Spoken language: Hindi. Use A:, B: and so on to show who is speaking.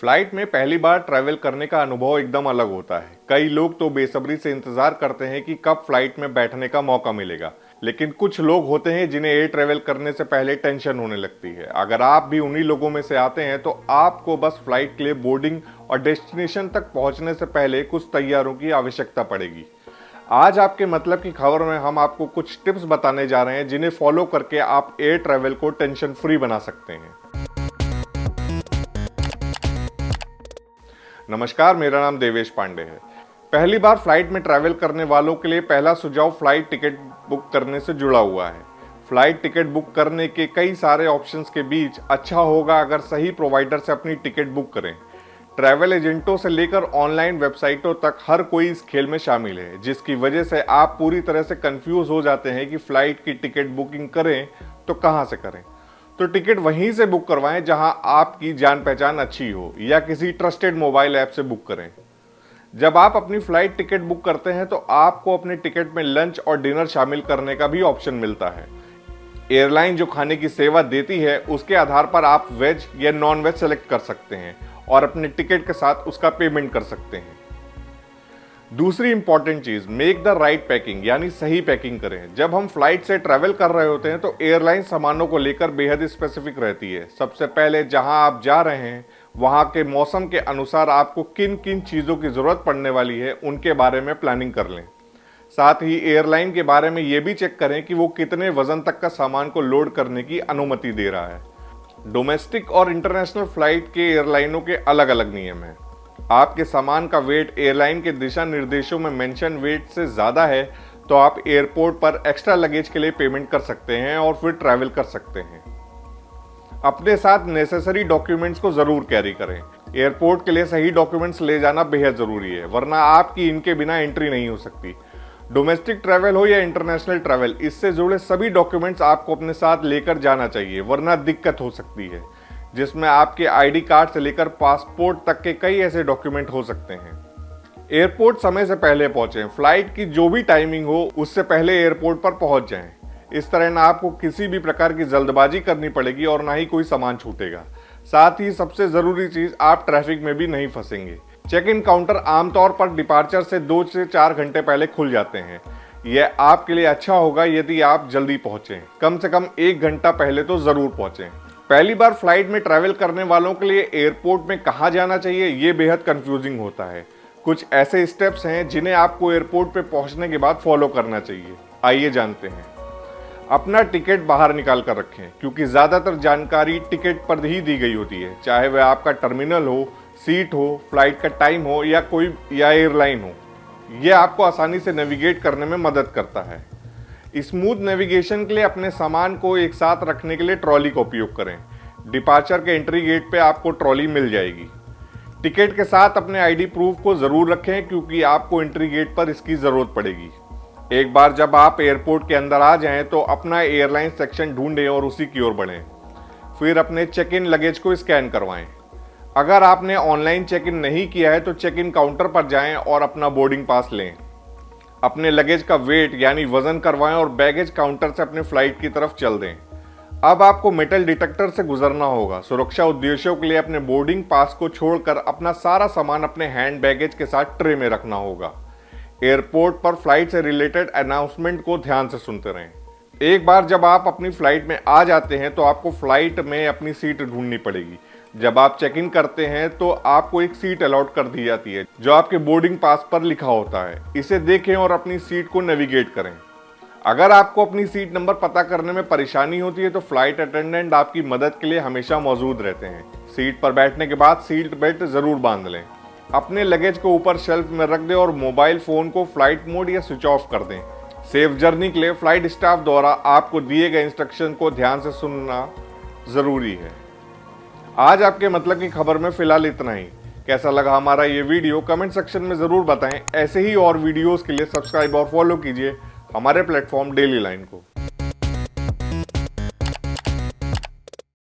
A: फ्लाइट में पहली बार ट्रैवल करने का अनुभव एकदम अलग होता है। कई लोग तो बेसब्री से इंतजार करते हैं कि कब फ्लाइट में बैठने का मौका मिलेगा, लेकिन कुछ लोग होते हैं जिन्हें एयर ट्रैवल करने से पहले टेंशन होने लगती है। अगर आप भी उन्हीं लोगों में से आते हैं तो आपको बस फ्लाइट के लिए बोर्डिंग और डेस्टिनेशन तक पहुंचने से पहले कुछ तैयारियों की आवश्यकता पड़ेगी। आज आपके मतलब की खबर में हम आपको कुछ टिप्स बताने जा रहे हैं जिन्हें फॉलो करके आप एयर ट्रैवल को टेंशन फ्री बना सकते हैं। नमस्कार, मेरा नाम देवेश पांडे है। पहली बार फ्लाइट में ट्रैवल करने वालों के लिए पहला सुझाव फ्लाइट टिकट बुक करने से जुड़ा हुआ है। फ्लाइट टिकट बुक करने के कई सारे ऑप्शंस के बीच अच्छा होगा अगर सही प्रोवाइडर से अपनी टिकट बुक करें। ट्रैवल एजेंटों से लेकर ऑनलाइन वेबसाइटों तक हर कोई इस खेल में शामिल है, जिसकी वजह से आप पूरी तरह से कंफ्यूज हो जाते हैं कि फ्लाइट की टिकट बुकिंग करें तो कहां से करें। तो टिकट वहीं से बुक करवाएं जहां आपकी जान पहचान अच्छी हो, या किसी ट्रस्टेड मोबाइल ऐप से बुक करें। जब आप अपनी फ्लाइट टिकट बुक करते हैं तो आपको अपने टिकट में लंच और डिनर शामिल करने का भी ऑप्शन मिलता है। एयरलाइन जो खाने की सेवा देती है उसके आधार पर आप वेज या नॉन वेज सेलेक्ट कर सकते हैं और अपने टिकट के साथ उसका पेमेंट कर सकते हैं। दूसरी इंपॉर्टेंट चीज, मेक द राइट पैकिंग, यानी सही पैकिंग करें। जब हम फ्लाइट से ट्रैवल कर रहे होते हैं तो एयरलाइन सामानों को लेकर बेहद स्पेसिफिक रहती है। सबसे पहले जहां आप जा रहे हैं वहां के मौसम के अनुसार आपको किन किन चीजों की जरूरत पड़ने वाली है उनके बारे में प्लानिंग कर लें। साथ ही एयरलाइन के बारे में यह भी चेक करें कि वो कितने वजन तक का सामान को लोड करने की अनुमति दे रहा है। डोमेस्टिक और इंटरनेशनल फ्लाइट के एयरलाइनों के अलग अलग नियम हैं। आपके सामान का वेट एयरलाइन के दिशा निर्देशों में मेंशन वेट से ज्यादा है तो आप एयरपोर्ट पर एक्स्ट्रा लगेज के लिए पेमेंट कर सकते हैं और फिर ट्रैवल कर सकते हैं। अपने साथ नेसेसरी डॉक्यूमेंट्स को जरूर कैरी करें। एयरपोर्ट के लिए सही डॉक्यूमेंट्स ले जाना बेहद जरूरी है, वरना आपकी इनके बिना एंट्री नहीं हो सकती। डोमेस्टिक ट्रैवल हो या इंटरनेशनल ट्रैवल, इससे जुड़े सभी डॉक्यूमेंट्स आपको अपने साथ लेकर जाना चाहिए, वरना दिक्कत हो सकती है, जिसमें आपके आईडी कार्ड से लेकर पासपोर्ट तक के कई ऐसे डॉक्यूमेंट हो सकते हैं। एयरपोर्ट समय से पहले पहुंचें। फ्लाइट की जो भी टाइमिंग हो उससे पहले एयरपोर्ट पर पहुंच जाएं। इस तरह ना आपको किसी भी प्रकार की जल्दबाजी करनी पड़ेगी और ना ही कोई सामान छूटेगा। साथ ही सबसे जरूरी चीज, आप ट्रैफिक में भी नहीं फंसेंगे। चेक इन काउंटर आमतौर पर डिपार्चर से 2 से 4 घंटे पहले खुल जाते हैं। यह आपके लिए अच्छा होगा यदि आप जल्दी पहुंचें। कम से कम 1 घंटा पहले तो जरूर पहुंचें। पहली बार फ्लाइट में ट्रैवल करने वालों के लिए एयरपोर्ट में कहां जाना चाहिए ये बेहद कंफ्यूजिंग होता है। कुछ ऐसे स्टेप्स हैं जिन्हें आपको एयरपोर्ट पे पहुंचने के बाद फॉलो करना चाहिए। आइए जानते हैं। अपना टिकट बाहर निकाल कर रखें, क्योंकि ज्यादातर जानकारी टिकट पर ही दी गई होती है, चाहे वह आपका टर्मिनल हो, सीट हो, फ्लाइट का टाइम हो या एयरलाइन हो। यह आपको आसानी से नेविगेट करने में मदद करता है। स्मूथ नेविगेशन के लिए अपने सामान को एक साथ रखने के लिए ट्रॉली का उपयोग करें। डिपार्चर के एंट्री गेट पे आपको ट्रॉली मिल जाएगी। टिकट के साथ अपने आईडी प्रूफ को जरूर रखें, क्योंकि आपको एंट्री गेट पर इसकी जरूरत पड़ेगी। एक बार जब आप एयरपोर्ट के अंदर आ जाएं तो अपना एयरलाइन सेक्शन ढूंढें और उसी की ओर बढ़ें। फिर अपने चेक इन लगेज को स्कैन करवाएं। अगर आपने ऑनलाइन चेक इन नहीं किया है तो चेक इन काउंटर पर जाएं और अपना बोर्डिंग पास लें। अपने लगेज का वेट यानी वजन करवाएं और बैगेज काउंटर से अपने फ्लाइट की तरफ चल दें। अब आपको मेटल डिटेक्टर से गुजरना होगा। सुरक्षा उद्देश्यों के लिए अपने बोर्डिंग पास को छोड़कर अपना सारा सामान अपने हैंड बैगेज के साथ ट्रे में रखना होगा। एयरपोर्ट पर फ्लाइट से रिलेटेड अनाउंसमेंट को ध्यान से सुनते रहें। एक बार जब आप अपनी फ्लाइट में आ जाते हैं तो आपको फ्लाइट में अपनी सीट ढूंढनी पड़ेगी। जब आप चेक इन करते हैं तो आपको एक सीट अलॉट कर दी जाती है जो आपके बोर्डिंग पास पर लिखा होता है। इसे देखें और अपनी सीट को नेविगेट करें। अगर आपको अपनी सीट नंबर पता करने में परेशानी होती है तो फ्लाइट अटेंडेंट आपकी मदद के लिए हमेशा मौजूद रहते हैं। सीट पर बैठने के बाद सीट बेल्ट जरूर बांध लें। अपने लगेज को ऊपर शेल्फ में रख दें और मोबाइल फोन को फ्लाइट मोड या स्विच ऑफ कर दें। सेफ जर्नी के लिए फ्लाइट स्टाफ द्वारा आपको दिए गए इंस्ट्रक्शन को ध्यान से सुनना जरूरी है। आज आपके मतलब की खबर में फिलहाल इतना ही। कैसा लगा हमारा ये वीडियो कमेंट सेक्शन में जरूर बताएं। ऐसे ही और वीडियोस के लिए सब्सक्राइब और फॉलो कीजिए हमारे प्लेटफॉर्म डेली लाइन को।